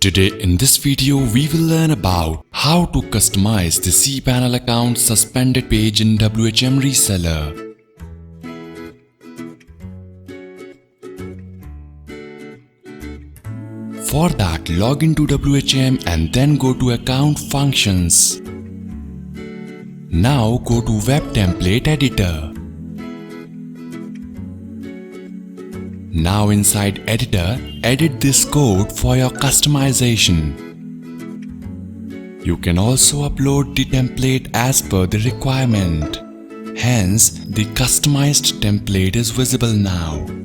Today in this video we will learn about how to customize the cPanel account suspended page in WHM Reseller. For that, log into WHM and then go to Account Functions. Now go to Web Template Editor. Now inside Editor, edit this code for your customization. You can also upload the template as per the requirement. Hence, the customized template is visible now.